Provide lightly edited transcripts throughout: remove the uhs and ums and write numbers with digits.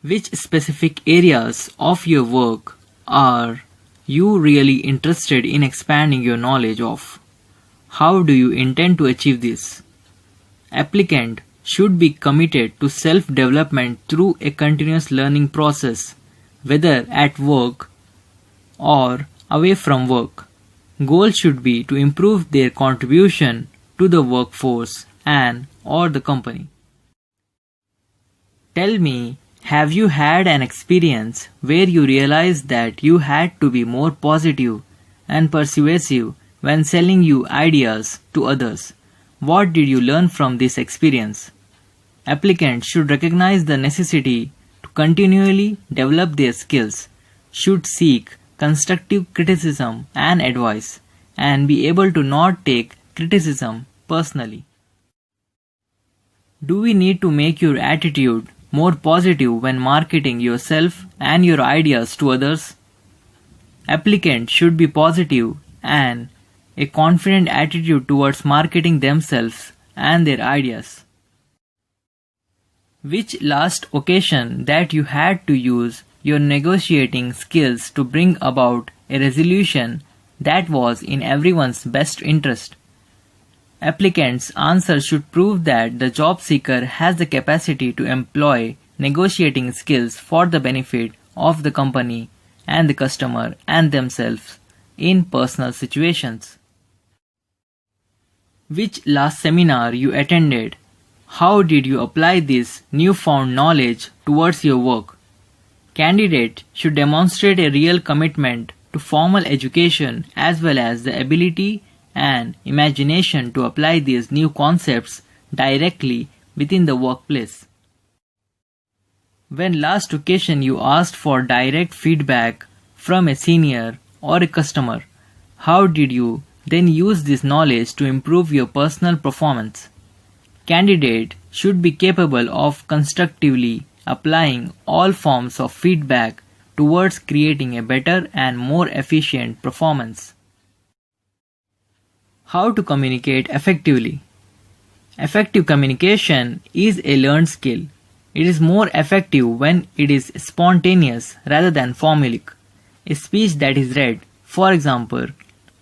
Which specific areas of your work are you really interested in expanding your knowledge of? How do you intend to achieve this? Applicant should be committed to self-development through a continuous learning process, whether at work or away from work. Goal should be to improve their contribution to the workforce and or the company. Tell me, have you had an experience where you realized that you had to be more positive and persuasive when selling your ideas to others? What did you learn from this experience? Applicants should recognize the necessity to continually develop their skills, should seek constructive criticism and advice, and be able to not take criticism personally. Do we need to make your attitude more positive when marketing yourself and your ideas to others? Applicants should be positive and a confident attitude towards marketing themselves and their ideas. Which last occasion that you had to use your negotiating skills to bring about a resolution that was in everyone's best interest? Applicant's answer should prove that the job seeker has the capacity to employ negotiating skills for the benefit of the company and the customer and themselves in personal situations. Which last seminar you attended? How did you apply this newfound knowledge towards your work? Candidate should demonstrate a real commitment to formal education as well as the ability and imagination to apply these new concepts directly within the workplace. When last occasion you asked for direct feedback from a senior or a customer, how did you then use this knowledge to improve your personal performance? Candidate should be capable of constructively applying all forms of feedback towards creating a better and more efficient performance. How to communicate effectively? Effective communication is a learned skill. It is more effective when it is spontaneous rather than formulaic. A speech that is read, for example,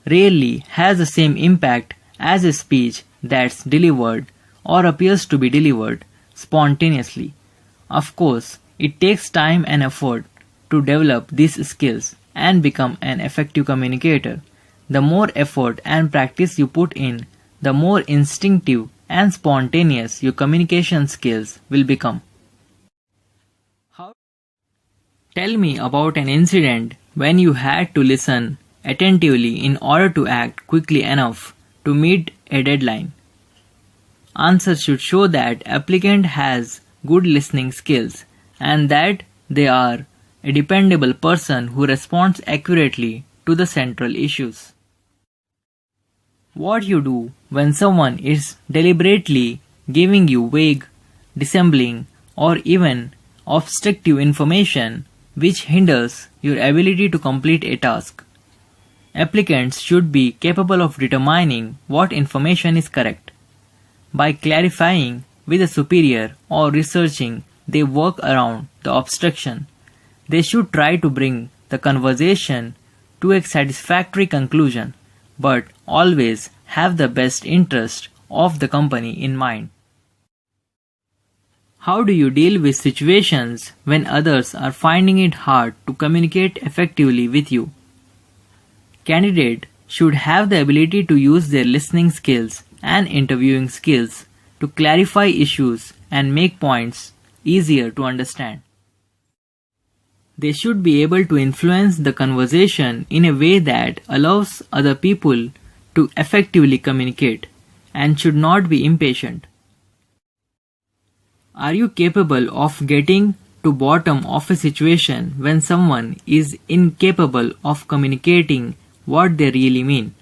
rarely has the same impact as a speech that's delivered or appears to be delivered spontaneously. Of course, it takes time and effort to develop these skills and become an effective communicator. The more effort and practice you put in, the more instinctive and spontaneous your communication skills will become. Tell me about an incident when you had to listen attentively in order to act quickly enough to meet a deadline. Answer should show that applicant has good listening skills and that they are a dependable person who responds accurately to the central issues. What you do when someone is deliberately giving you vague, dissembling, or even obstructive information which hinders your ability to complete a task. Applicants should be capable of determining what information is correct. By clarifying with a superior or researching their work around the obstruction, they should try to bring the conversation to a satisfactory conclusion, but always have the best interest of the company in mind. How do you deal with situations when others are finding it hard to communicate effectively with you? Candidate should have the ability to use their listening skills and interviewing skills to clarify issues and make points easier to understand. They should be able to influence the conversation in a way that allows other people to effectively communicate and should not be impatient. Are you capable of getting to bottom of a situation when someone is incapable of communicating what they really mean?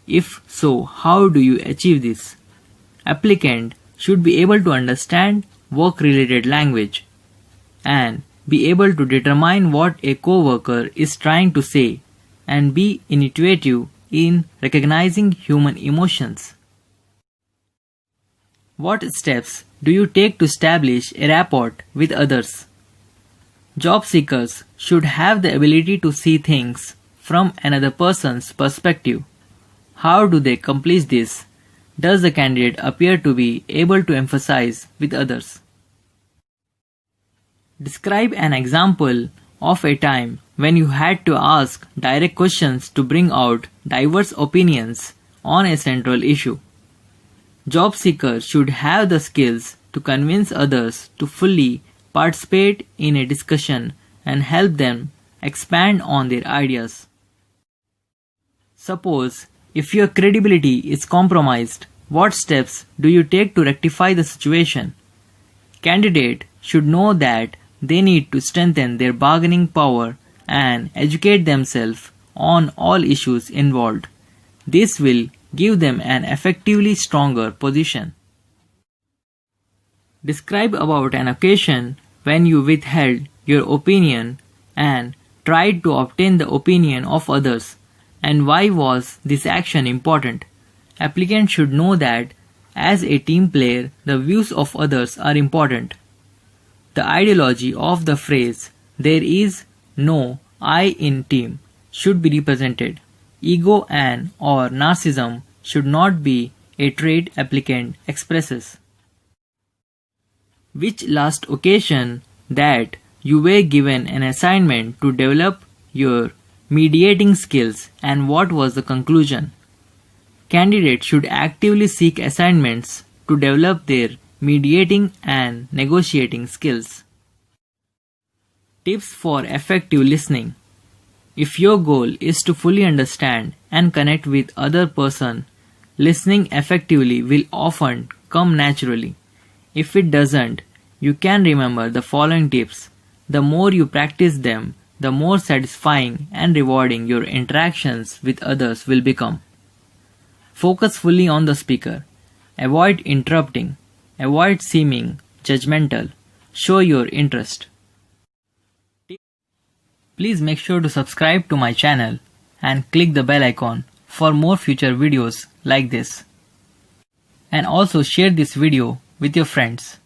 If so, how do you achieve this? Applicant should be able to understand work-related language and be able to determine what a coworker is trying to say and be intuitive in recognizing human emotions. What steps do you take to establish a rapport with others? Job seekers should have the ability to see things from another person's perspective. How do they accomplish this? Does the candidate appear to be able to emphasize with others? Describe an example of a time when you had to ask direct questions to bring out diverse opinions on a central issue. Job seekers should have the skills to convince others to fully participate in a discussion and help them expand on their ideas. Suppose if your credibility is compromised, what steps do you take to rectify the situation? Candidate should know that they need to strengthen their bargaining power and educate themselves on all issues involved. This will give them an effectively stronger position. Describe about an occasion when you withheld your opinion and tried to obtain the opinion of others, and why was this action important? Applicant should know that as a team player, the views of others are important. The ideology of the phrase, "there is no I in team," should be represented. Ego and or narcissism should not be a trait applicant expresses. Which last occasion that you were given an assignment to develop your mediating skills, and what was the conclusion? Candidates should actively seek assignments to develop their mediating and negotiating skills. Tips for effective listening. If your goal is to fully understand and connect with other person, listening effectively will often come naturally. If it doesn't, you can remember the following tips. The more you practice them, the more satisfying and rewarding your interactions with others will become. Focus fully on the speaker. Avoid interrupting. Avoid seeming judgmental. Show your interest. Please make sure to subscribe to my channel and click the bell icon for more future videos like this. And also share this video with your friends.